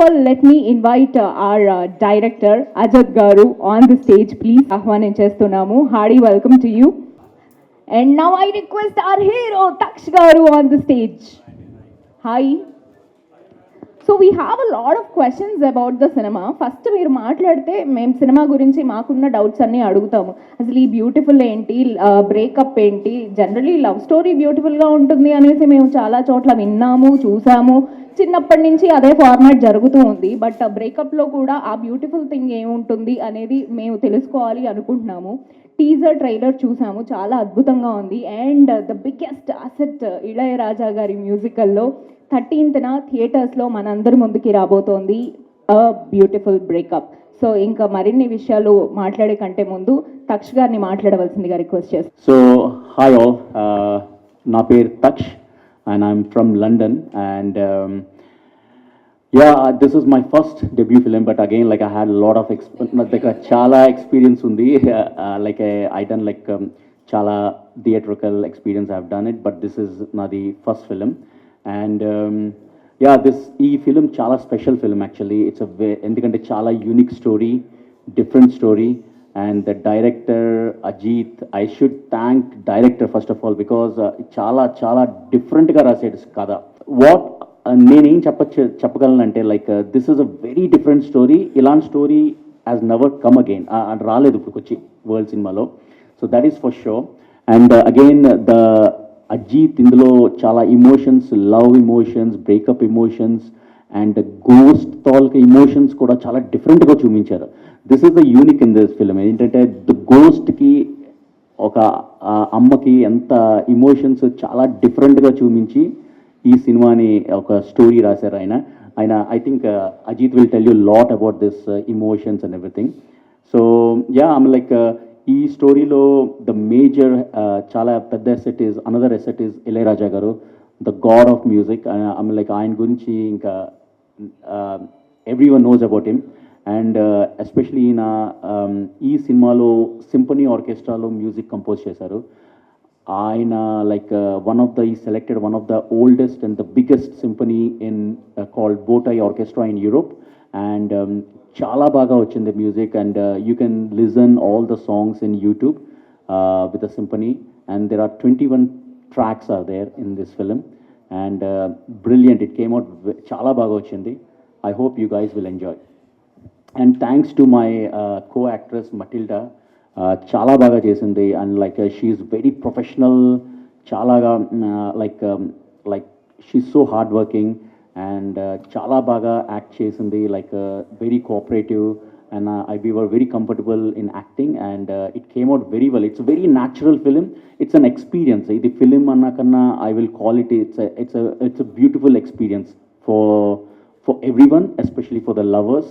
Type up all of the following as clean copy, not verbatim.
all, let me invite our director, Ajat Garu, on the stage, please. Ahwaninchestunamu. Hearty welcome to you. And now I request our hero, Taksh Garu, on the stage. Hi. So we have a lot of questions about the cinema. First మీరు మాట్లాడితే మేము cinema గురించి మాకున్న doubts అన్నీ అడుగుతాము. అసలు ఈ beautiful ఏంటి, బ్రేకప్ ఏంటి, జనరలీ లవ్ స్టోరీ బ్యూటిఫుల్గా ఉంటుంది అనేసి మేము చాలా చోట్ల విన్నాము, చూసాము. చిన్నప్పటి నుంచి అదే ఫార్మాట్ జరుగుతూ ఉంది. బట్ బ్రేకప్లో కూడా ఆ బ్యూటిఫుల్ థింగ్ ఏముంటుంది అనేది మేము తెలుసుకోవాలి అనుకుంటున్నాము. టీజర్ ట్రైలర్ చూసాము, చాలా అద్భుతంగా ఉంది. And the biggest asset Ilaiyaraaja గారి మ్యూజికల్లో 13th థియేటర్స్లో మనందరి ముందుకి రాబోతోంది అ బ్యూటిఫుల్ బ్రేకప్. సో ఇంకా మరిన్ని విషయాలు మాట్లాడే కంటే ముందు తక్ష్ గారిని మాట్లాడవలసిందిగా రిక్వెస్ట్ చేస్తాను. సో హాయ్ ఆల్, నా పేరు Taksh and I'm from London and this is my first debut film, but again like I had a lot of chala experience undi, like I done like chala theatrical experience I've done it, but this is not the first film. And this film chala special film actually. It's a endukante chala unique story, different story, and the director Ajit, I should thank director first of all because chala different ga rasedu kada. What నేనేం చెప్పగలనంటే like this is a very different story. ఇలాంటి story has never come again, రాలేదు ఇప్పుడు వచ్చి world సినిమాలో. So that is for sure. And again the Ajith ఇందులో చాలా emotions, love emotions, breakup emotions and ghost తాలూకా ఇమోషన్స్ కూడా చాలా డిఫరెంట్గా చూపించారు. This is the unique in this film. ఏంటంటే ద గోస్ట్కి ఒక అమ్మకి ఎంత ఇమోషన్స్ చాలా డిఫరెంట్గా చూపించి ఈ సినిమాని ఒక స్టోరీ రాశారు ఆయన. I think Ajith will tell you lot about this emotions and everything. So I'm like ఈ స్టోరీలో ద మేజర్ చాలా పెద్ద asset is another asset is Ilaiyaraaja garu, the god of music. I'm like ఆయన గురించి ఇంకా every one knows about him. And especially ఈయన ఈ సినిమాలో సింఫనీ ఆర్కెస్ట్రాలో మ్యూజిక్ కంపోజ్ చేశారు. ఆయన లైక్ he selected one of the oldest and the biggest symphony in called Botai Orchestra in Europe, and చాలా బాగా వచ్చింది music. And you can listen all the songs in YouTube with the symphony, and there are 21 tracks are there in this film, and brilliant. It came out చాలా బాగా వచ్చింది. I hope you guys will enjoy. And thanks to my co-actress Matilda, చాలా బాగా చేసింది. And like she's very professional, చాలాగా like she's so hard working and చాలా బాగా act చేసింది. Like very cooperative and we were very comfortable in acting, and it came out very well. It's a very natural film. It's an experience. ఇది film అన్నా కన్నా I will call it, it's a beautiful experience for everyone, especially for the lovers.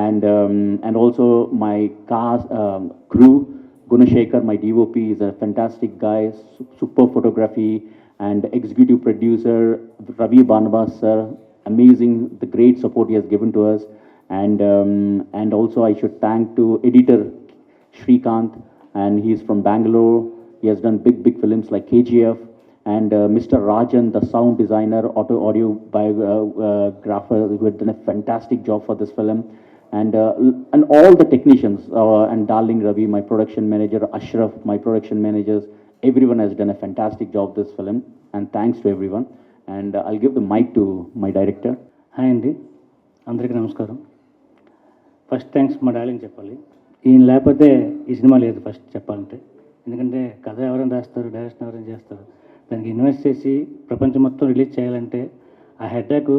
And also my cast, crew, Gunashekar, my DOP, is a fantastic guy, super photography, and executive producer Ravi Banabas sir, amazing, the great support he has given to us. And also I should thank to editor Shrikant, and he is from Bangalore. He has done big films like KGF, and Mr. Rajan, the sound designer, audio biographer, who had done a fantastic job for this film. And all the technicians, and Darling Ravi, my production manager, Ashraf, my production managers, everyone has done a fantastic job this film, and thanks to everyone. And I'll give the mic to my director. Hi అండి, అందరికీ నమస్కారం. First thanks మా darling చెప్పాలి. ఈయన లేకపోతే ఈ cinema లేదు first చెప్పాలంటే. ఎందుకంటే కథ ఎవరైనా రాస్తారు, డైరెక్షన్ ఎవరైనా చేస్తారు, దానికి ఇన్వెస్ట్ చేసి ప్రపంచం మొత్తం రిలీజ్ చేయాలంటే ఆ హెడ్ఏక్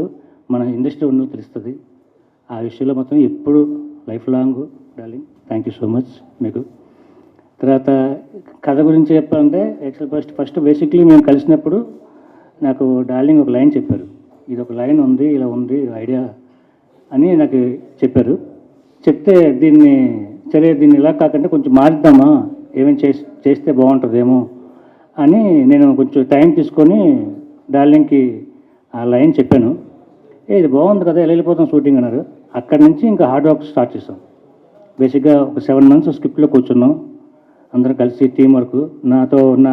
మన ఇండస్ట్రీ ఉన్నది తెలుస్తుంది. ఆ విషయంలో మొత్తం ఎప్పుడు life long darling, thank you so much మీకు. తర్వాత కథ గురించి చెప్పాలంటే యాక్చువల్ ఫస్ట్ బేసిక్లీ మేము కలిసినప్పుడు నాకు డార్లింగ్ ఒక లైన్ చెప్పారు. ఇది ఒక లైన్ ఉంది, ఇలా ఉంది ఐడియా అని నాకు చెప్పారు. చెప్తే దీన్ని ఇలా కాకుండా కొంచెం మారుద్దామా, ఏమేమి చేస్తే బాగుంటుందేమో అని నేను కొంచెం టైం తీసుకొని డార్లింగ్కి ఆ లైన్ చెప్పాను. ఇది బాగుంది కదా, ఎలా వెళ్ళిపోతాం షూటింగ్ అన్నారు. అక్కడి నుంచి ఇంకా హార్డ్ వర్క్ స్టార్ట్ చేసాం. బేసిక్గా ఒక 7 months స్క్రిప్ట్లో కూర్చున్నాం అందరం కలిసి, టీం వర్క్. నాతో ఉన్న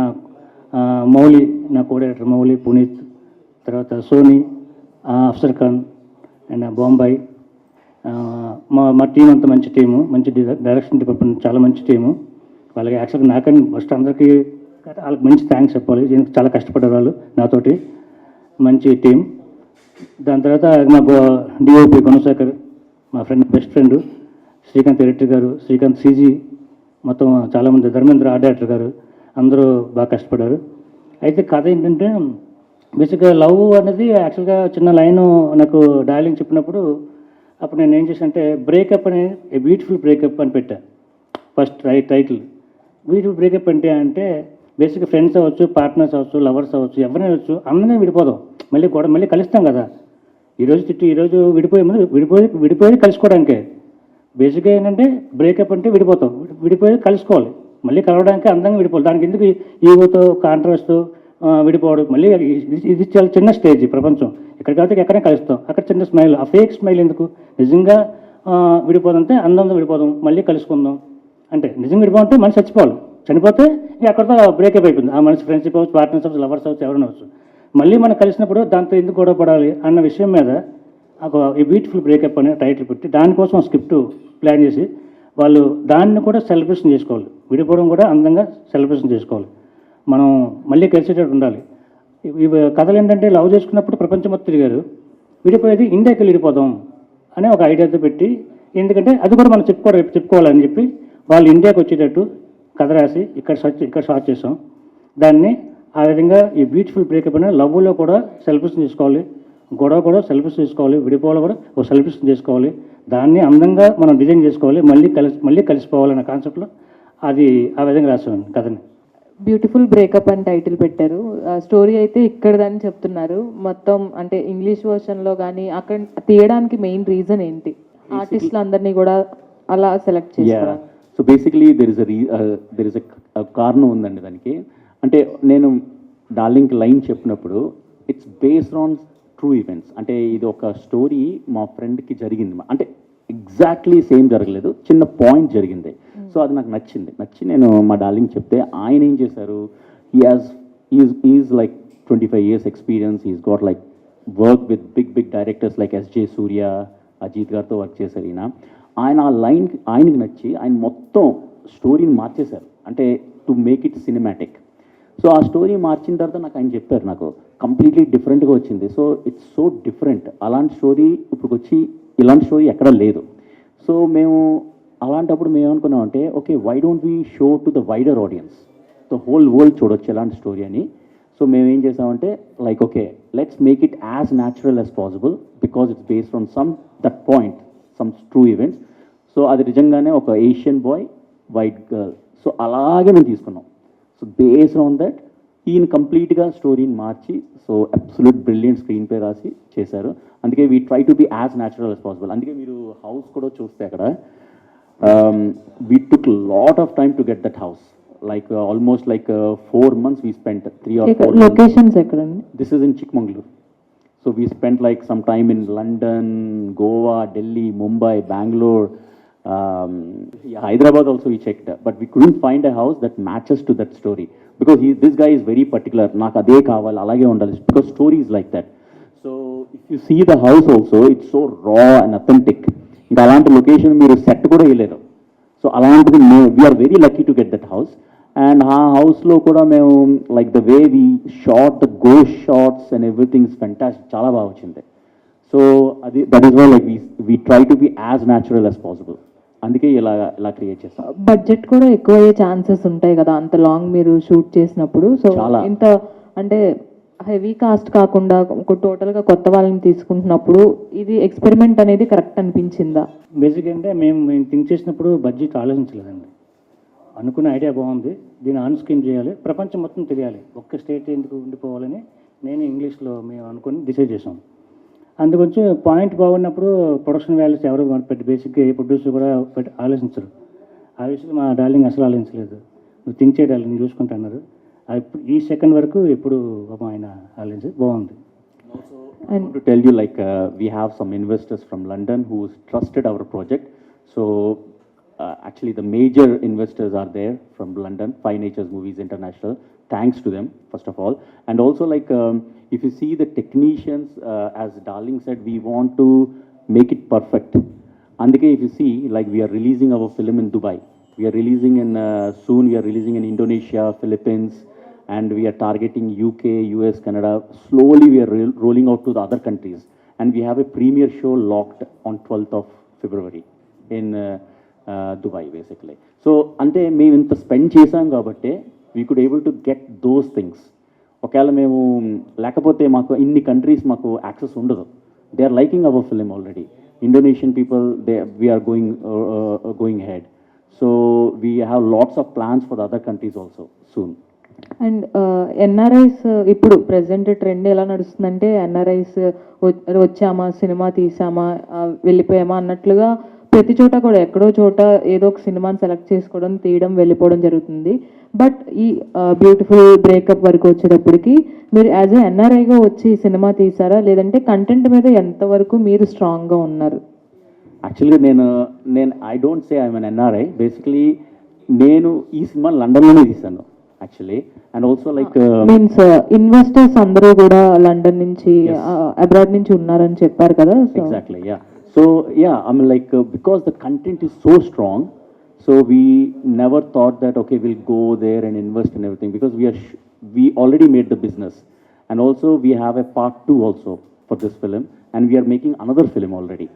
మౌలి, నా కోడైరెక్టర్ మౌలి, పునీత్, తర్వాత సోనీ, అఫ్సర్ ఖాన్ అండ్ బాంబాయి, మా టీం అంతా మంచి టీము, మంచి డైరెక్షన్ డిపార్ట్మెంట్ చాలా మంచి టీము. వాళ్ళకి యాక్చువల్గా నాకని ఫస్ట్ అందరికీ వాళ్ళకి మంచి థ్యాంక్స్ చెప్పాలి. దీనికి చాలా కష్టపడ్డారు వాళ్ళు నాతోటి, మంచి టీం. దాని తర్వాత మా డిఓపి గుణశేఖర్, మా friend best friend Srikanth editor గారు, శ్రీకాంత్ సీజీ, మొత్తం చాలామంది, ధర్మేంద్ర ఆర్ట్ డైరెక్టర్ గారు, అందరూ బాగా కష్టపడ్డారు. అయితే కథ ఏంటంటే బేసిక్గా లవ్ అనేది యాక్చువల్గా చిన్న లైను నాకు డైలాగ్ చెప్పినప్పుడు అప్పుడు నేను ఏం చేశానంటే బ్రేకప్ అని, ఏ బ్యూటిఫుల్ బ్రేకప్ అని పెట్టా ఫస్ట్ టైటిల్. బ్యూటిఫుల్ బ్రేకప్ అంటే బేసిక్గా ఫ్రెండ్స్ అవ్వచ్చు, పార్ట్నర్స్ అవ్వచ్చు, లవర్స్ అవ్వచ్చు, ఎవరైనా అవ్వచ్చు, అందరినీ విడిపోదాం, మళ్ళీ కలుస్తాం కదా. ఈరోజు తిట్టి ఈరోజు విడిపోయి కలుసుకోవడానికే. బేసిక్గా ఏంటంటే బ్రేకప్ అంటే విడిపోయి కలుసుకోవాలి, మళ్ళీ కలవడానికి అందంగా విడిపోవాలి. దానికి ఎందుకు ఈగోతో కాంట్రవర్స్తో విడిపోవడం, మళ్ళీ ఇది చాలా చిన్న స్టేజ్ ప్రపంచం. ఇక్కడ కాబట్టి ఎక్కడైనా కలుస్తాం, అక్కడ చిన్న స్మైల్, ఆ ఫేక్ స్మైల్ ఎందుకు, నిజంగా విడిపోదంటే అందంగా విడిపోదాం, మళ్ళీ కలుసుకుందాం అంటే. నిజంగా విడిపోతే మనిషి చనిపోతే ఇక అక్కడితో బ్రేకప్ అయిపోయింది. ఆ మనిషి ఫ్రెండ్షిప్ అవ్వచ్చు, పార్ట్నర్స్ అవ్వచ్చు, లవర్స్ అవ్వచ్చు, ఎవరైనా అవ్వచ్చు. మళ్ళీ మనం కలిసినప్పుడు దాంతో ఎందుకు గొడవ పడాలి అన్న విషయం మీద ఈ బ్యూటిఫుల్ బ్రేకప్ అనే టైటిల్ పెట్టి దానికోసం స్క్రిప్ట్ ప్లాన్ చేసి వాళ్ళు దాన్ని కూడా సెలబ్రేషన్ చేసుకోవాలి. విడిపోవడం కూడా అందంగా సెలబ్రేషన్ చేసుకోవాలి, మనం మళ్ళీ కలిసేటట్టు ఉండాలి. ఇవి కథలు ఏంటంటే లవ్ చేసుకున్నప్పుడు ప్రపంచం మొత్తం తిరిగారు, విడిపోయేది ఇండియాకి విడిపోదాం అనే ఒక ఐడియాతో పెట్టి, ఎందుకంటే అది కూడా మనం చెప్పుకోవాలని చెప్పి వాళ్ళు ఇండియాకి వచ్చేటట్టు కథ రాసి ఇక్కడ షార్ట్ చేసాం. దాన్ని ఆ విధంగా ఈ బ్యూటిఫుల్ బ్రేకప్ అనే లవ్లో కూడా సెలబ్రేషన్ చేసుకోవాలి, గొడవ కూడా సెలబ్రేషన్ చేసుకోవాలి, విడిపోవాలి కూడా ఒక సెలబ్రేషన్ చేసుకోవాలి. దాన్ని అందంగా మనం డిజైన్ చేసుకోవాలి, మళ్ళీ కలిసిపోవాలన్న కాన్సెప్ట్లో అది ఆ విధంగా రాసామండి కథని. బ్యూటిఫుల్ బ్రేకప్ అని టైటిల్ పెట్టారు. స్టోరీ అయితే ఇక్కడదని చెప్తున్నారు మొత్తం, అంటే ఇంగ్లీష్ వర్షన్లో కానీ అక్కడ తీయడానికి మెయిన్ రీజన్ ఏంటి? ఆర్టిస్టులు అందరినీ కూడా అలా సెలెక్ట్ చేసుకోవడానికి. So basically there is a కారణం ఉందండి దానికి. అంటే నేను డార్లింగ్ లైన్ చెప్పినప్పుడు it's based on true events. అంటే ఇది ఒక స్టోరీ మా ఫ్రెండ్కి జరిగింది, అంటే ఎగ్జాక్ట్లీ సేమ్ జరగలేదు, చిన్న పాయింట్ జరిగింది. సో అది నాకు నచ్చి నేను మా డార్లింగ్ చెప్తే ఆయన ఏం చేశారు, is like 25 years experience, is got like work with big directors like SJ Suryah, Ajith గారితో వర్క్ చేశారు ఆయన ఆ లైన్ ఆయనకి నచ్చి ఆయన మొత్తం స్టోరీని మార్చేశారు, అంటే to make it cinematic. So ఆ స్టోరీ మార్చిన తర్వాత నాకు ఆయన చెప్పారు, నాకు కంప్లీట్లీ డిఫరెంట్గా వచ్చింది. సో ఇట్స్ సో డిఫరెంట్, అలాంటి స్టోరీ ఇప్పుడు వచ్చి ఇలాంటి స్టోరీ ఎక్కడ లేదు. సో మేము అలాంటప్పుడు మేము ఏమనుకున్నామంటే, okay why don't we show to the wider audience, the whole world చూడొచ్చు ఎలాంటి స్టోరీ అని. సో మేము ఏం చేసామంటే like okay let's make it as natural as possible because it's based on that point, some true events. So అది నిజంగానే ఒక Asian boy white girl, so అలాగే మేము తీసుకున్నాం. సో బేస్డ్ ఆన్ దట్ ఈయన కంప్లీట్గా స్టోరీని మార్చి, so absolute brilliant screenplay రాసి చేశారు. అందుకే we try to be as natural as possible. అందుకే మీరు హౌస్ కూడా చూస్తే అక్కడ we took lot of time to get that house, like almost like 4 months we spent, 3 or 4 locations ఎక్కడండి? This is in Chikmagalur. So we spent like some time in London, Goa, Delhi, Mumbai, Bangalore, Hyderabad also we checked, but we couldn't find a house that matches to that story because this guy is very particular, నాకు అదే కావాలి అలాగే ఉండాలి, because story is like that. So if you see the house also, it's so raw and authentic. ఇంకా అలాంటి location మీరు set కూడా వేయలేరు. సో అలాంటిది we are very lucky to get that house. And ఆ హౌస్లో కూడా మేము like the way we shot the ghost shorts and everything is fantastic, చాలా బాగా వచ్చింది. సో అది that is why like we try to be as natural as possible. అందుకే ఇలా క్రియేట్ చేస్తాం. బడ్జెట్ కూడా ఎక్కువ అయ్యే ఛాన్సెస్ ఉంటాయి కదా అంత లాంగ్ మీరు షూట్ చేసినప్పుడు. సో ఇంత అంటే హెవీ కాస్ట్ కాకుండా టోటల్గా కొత్త వాళ్ళని తీసుకుంటున్నప్పుడు ఇది ఎక్స్పెరిమెంట్ అనేది కరెక్ట్ అనిపించిందా? బేసిక్ అంటే మేము థింక్ చేసినప్పుడు బడ్జెట్ ఆలోచించలేదండి. అనుకున్న ఐడియా బాగుంది, దీన్ని ఆన్ స్క్రీన్ చేయాలి, ప్రపంచం మొత్తం తెలియాలి, ఒక్క స్టేట్ ఎందుకు ఉండిపోవాలని నేను ఇంగ్లీష్లో మేము అనుకుని డిసైడ్ చేసాం. అందుకొంచెం పాయింట్ బాగున్నప్పుడు ప్రొడక్షన్ వాల్యూస్ ఎవరు పెట్టి బేసిక్గా ఏ ప్రొడ్యూసర్ కూడా ఆలోచించరు. ఆ విషయంలో మా డార్లింగ్ అసలు ఆలోచించలేదు. నువ్వు థింక్ చేయడాలి, నేను చూసుకుంటున్నారు. ఈ సెకండ్ వరకు ఎప్పుడు ఆయన ఆలోచించి బాగుంది. And to tell you, like we have some investors from London who trusted our project. So actually the major investors are there from London, Five Natures Movies International. Thanks to them, first of all. And also like if you see the technicians, as Darling said, we want to make it perfect. అందుకే if you see like we are releasing our film in Dubai, we are releasing in soon we are releasing in Indonesia, Philippines, and we are targeting UK, US, Canada. Slowly we are rolling out to the other countries, and we have a premiere show locked on 12th of February in Dubai basically. So ante మేము ఇంత spend చేసాం కాబట్టి we could able to get those things. ఒకవేళ మేము లేకపోతే మాకు ఇన్ని countries మాకు యాక్సెస్ ఉండదు. They are liking our film already. Indonesian people we are going ahead. So we have lots of plans for the other countries also soon. And NRIs ఇప్పుడు present trend ఎలా నడుస్తుందంటే NRIs వచ్చామా cinema తీసామా వెళ్ళిపోయామా అన్నట్లుగా ప్రతి చోట కూడా ఎక్కడో చోట ఏదో ఒక సినిమాని సెలెక్ట్ చేసుకోవడం తీయడం వెళ్ళిపోవడం జరుగుతుంది. బట్ ఈ బ్యూటిఫుల్ బ్రేకప్ వరకు వచ్చేటప్పటికి మీరు యాజ్ ఎ ఎన్ఆర్ఐగా వచ్చి సినిమా తీసారా, లేదంటే కంటెంట్ మీద ఎంతవరకు మీరు స్ట్రాంగ్గా ఉన్నారు? యాక్చువల్గా నేను I don't say I'm N NRI. Basically నేను ఈ సినిమా లండన్లోనే తీశాను actually. And also like means investors అందరూ కూడా లండన్ నుంచి అబ్రాడ్ నుంచి ఉన్నారని చెప్పారు కదా. Exactly yeah. So yeah I mean like because the content is so strong, so we never thought that okay we'll go there and invest in everything, because we already made the business, and also we have a part 2 also for this film, and we are making another film already.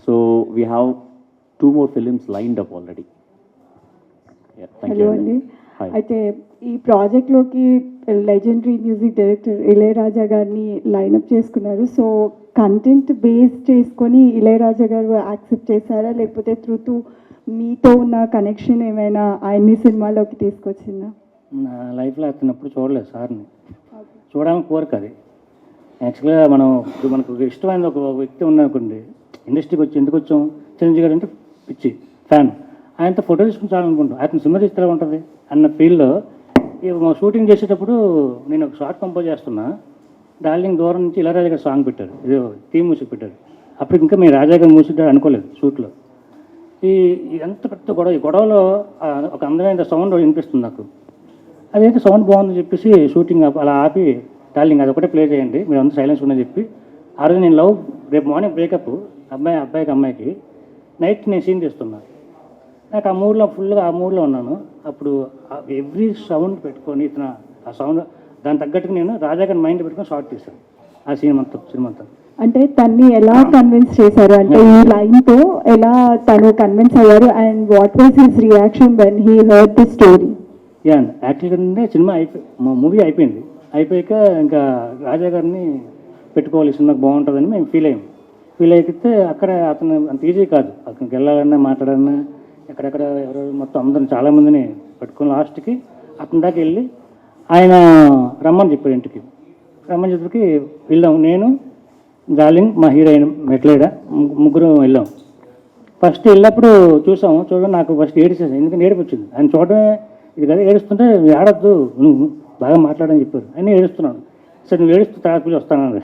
So we have 2 more films lined up already. Yeah, thank you. Hello అండి. Hi. అయితే ఈ ప్రాజెక్ట్లోకి legendary music director Ilaiyaraaja గారిని lineup చేసుకున్నారు. So content base చేసుకొని ఇళయరాజా గారు accept చేశారా, లేకపోతే through మీతో ఉన్న కనెక్షన్ ఏమైనా ఆయన్ని సినిమాలోకి తీసుకొచ్చిందా? నా లైఫ్లో అతనప్పుడు చూడలేదు సార్ని, చూడాలని కోరిక అది. యాక్చువల్గా ఇప్పుడు మనకు ఇష్టమైన ఒక వ్యక్తి ఉన్నానుకోండి, ఇండస్ట్రీకి వచ్చి ఎందుకు వచ్చాం, చిరంజీవి గారు అంటే పిచ్చి ఫ్యాన్, ఆయనతో ఫోటో తీసుకుని చాలనుకుంటాం, అతను సినిమా తీస్తే ఎలా ఉంటుంది అన్న ఫీల్డ్లో షూటింగ్ చేసేటప్పుడు నేను ఒక షార్ట్ కంపోజ్ చేస్తున్నా, డార్లింగ్ దూరం నుంచి ఇళయరాజా గారు సాంగ్ పెట్టారు, ఇది థీమ్ మ్యూజిక్ పెట్టారు. అప్పుడు ఇంకా మేము రాజా గారు మ్యూజిక్ అనుకోలేదు షూట్లో. ఎంత పెద్ద గొడవ, ఈ గొడవలో ఒక అందమైన సౌండ్ వినిపిస్తుంది నాకు. అదైతే సౌండ్ బాగుందని చెప్పేసి షూటింగ్ అలా ఆపి, డార్లింగ్ అది ఒకటే ప్లే చేయండి, మీరు అంతా సైలెన్స్ ఉండని చెప్పి, ఆ రోజు నేను రేపు మార్నింగ్ బ్రేకప్ అబ్బాయికి అమ్మాయికి నైట్ నేను సీన్ తీస్తున్నా. నాకు ఆ మూడ్లో ఫుల్గా ఆ మూడ్లో ఉన్నాను. అప్పుడు ఎవ్రీ సౌండ్ పెట్టుకొని ఆ సౌండ్ దాని తగ్గట్టుగా నేను రాజా గారి మైండ్ పెట్టుకొని షార్ట్ తీశాను ఆ సినిమా అంతా. అంటే తన్ని ఎలా కన్విన్స్ చేశారు, అంటే ఈ లైన్తో ఎలా తను కన్విన్స్ అయ్యారు, and what was his reaction when he heard the story? Yeah యాక్చువల్గా సినిమా మూవీ అయిపోయాక ఇంకా రాజా గారిని పెట్టుకోవాలి, సినిమాకి బాగుంటుందని మేము ఫీల్ అయితే అక్కడ అతను అంత ఈజీ కాదు, అక్కడికి వెళ్ళాలన్నా మాట్లాడాలన్నా ఎక్కడెక్కడ ఎవరెవరు మొత్తం అందరిని చాలామందిని పట్టుకుని లాస్ట్కి అతని దాకా వెళ్ళి ఆయన రమ్మని చెప్పారు, ఇంటికి రమ్మని చెప్పి వెళ్ళాం. నేను డార్లింగ్ మా హీరోయిన్ మెట్లేడ ముగ్గురు వెళ్ళాం. ఫస్ట్ వెళ్ళినప్పుడు చూడడం నాకు ఫస్ట్ ఏడిచేసాను, ఎందుకంటే ఏడుపు వచ్చింది. ఆయన చూడడమే ఇది కదా, ఏడుస్తుంటే ఆడద్దు నువ్వు బాగా మాట్లాడని చెప్పారు, ఆయన ఏడుస్తున్నాను. సరే నువ్వు ఏడుస్తూ తర్వాత పిలిచి వస్తాను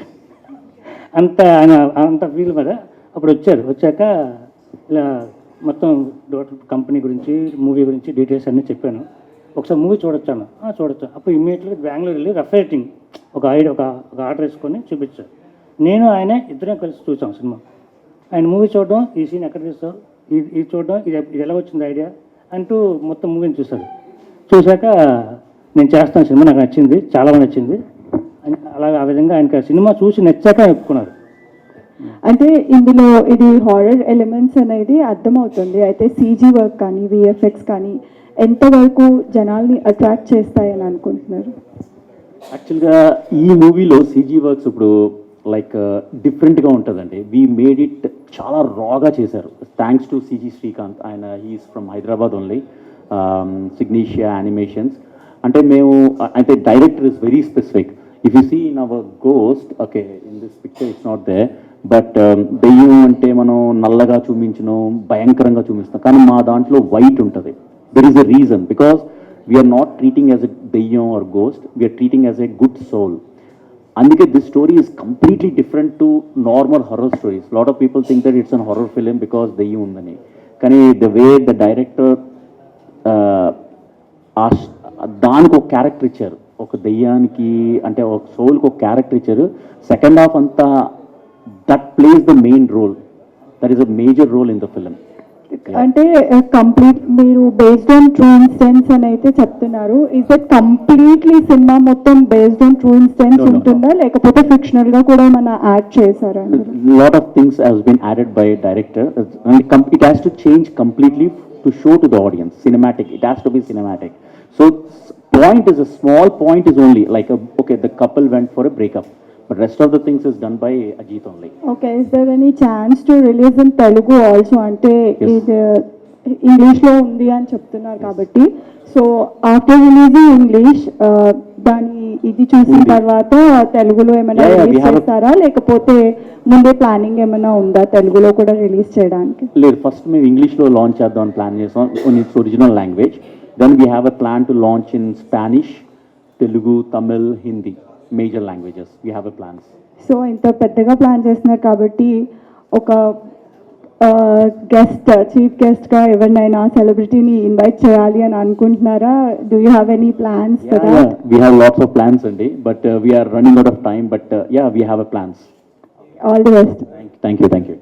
అంత ఫీల్ మీద. అప్పుడు వచ్చాక ఇలా మొత్తం కంపెనీ గురించి మూవీ గురించి డీటెయిల్స్ అన్నీ చెప్పాను. ఒకసారి మూవీ చూడొచ్చాను. అప్పుడు ఇమ్మీడియట్గా బెంగళూరు వెళ్ళి రఫ్ రైటింగ్ ఒక ఆర్డర్ వేసుకొని చూపించాను. నేను ఆయన ఇద్దరం కలిసి చూసాం సినిమా. ఆయన మూవీ చూడడం, ఈ సీన్ ఎక్కడ తీస్తావు, ఇది చూడడం, ఇది ఎలా వచ్చింది ఐడియా అంటూ మొత్తం మూవీని చూశాక నేను చేస్తాను సినిమా, నాకు నచ్చింది, చాలా నచ్చింది. అలాగే ఆ విధంగా ఆయనకి సినిమా చూసి నచ్చాక ఒప్పుకున్నారు. అంటే ఇందులో ఇది హారర్ ఎలిమెంట్స్ అనేది అర్థమవుతుంది. అయితే సీజీ వర్క్ కానీ విఎఫ్ఎక్స్ కానీ ఎంతవరకు జనాల్ని అట్రాక్ట్ చేస్తాయని అనుకుంటున్నారు? యాక్చువల్గా ఈ మూవీలో సీజీ వర్క్స్ ఇప్పుడు లైక్ డిఫరెంట్గా ఉంటుందండి. వీ మేడ్ ఇట్ చాలా రాగా చేశారు, థ్యాంక్స్ టు సిజీ శ్రీకాంత్. ఆయన హీఈస్ ఫ్రమ్ హైదరాబాద్ ఓన్లీ, సిగ్నేషియా యానిమేషన్స్. అంటే అయితే director is very specific. If you see in our ghost, okay in this picture it's not they, but దెయ్యం అంటే మనం నల్లగా చూపించడం, భయంకరంగా చూపిస్తాం, కానీ మా దాంట్లో వైట్ ఉంటుంది. There is a reason, because we're not treating as a దెయ్యం or ghost, we're treating as a good soul. అందుకే this story is completely different to normal horror stories. Lot of people think that it's an horror film because దెయ్యం ఉందని, కానీ the way the director దానికి ఒక character ఇచ్చారు, ఒక దెయ్యానికి అంటే ఒక సోల్కి ఒక క్యారెక్టర్ ఇచ్చారు. సెకండ్ హాఫ్ అంతా that place the main role. that is a major role in the film. అంటే కంప్లీట్ మీరు బేస్డ్ ఆన్ ట్రూ ఇన్సిడెంట్స్ అని అయితే చెప్తున్నారు. ఇస్ ఇట్ కంప్లీట్లీ సినిమా మొత్తం based on true incidents No, no, no. ఉంటుందా లేకపోతే fictional గా కూడా ఏమైనా యాడ్ చేశారా? Lot of things has been added by director, and it has to change completely to show to the audience cinematic. It has to be cinematic. So point is a small point is only like okay, the couple went for a breakup, but rest of the things is done by Ajit only. Okay, is there any chance to release in Telugu also? అంటే Yes. ఇది English లో ఉంది అని చెప్తున్నారు కాబట్టి, so after releasing English దాని ఇది చూసిన ఉంది. తర్వాత తెలుగులో ఏమైనా Yeah, yeah, we release have a- చేస్తారా లేకపోతే ముందే ప్లానింగ్ ఏమైనా ఉందా తెలుగులో కూడా రిలీజ్ చేయడానికి? లేదు, ఫస్ట్ మేము ఇంగ్లీష్లో లాంచ్ చేద్దామని ప్లాన్ చేసాం in its original language. Then we have a plan to launch in Spanish, Telugu, Tamil, Hindi, major languages we have a plans. So ఇంత పెద్దగా ప్లాన్ చేస్తున్నారు కాబట్టి ఒక గెస్ట్, చీఫ్ గెస్ట్గా ఎవరినైనా సెలబ్రిటీని ఇన్వైట్ చేయాలి అని అనుకుంటున్నారా? Do you have any plans for that? We have lots of plans అండి, but we're running out of time, but yeah we have a plans. All the best. Thank you.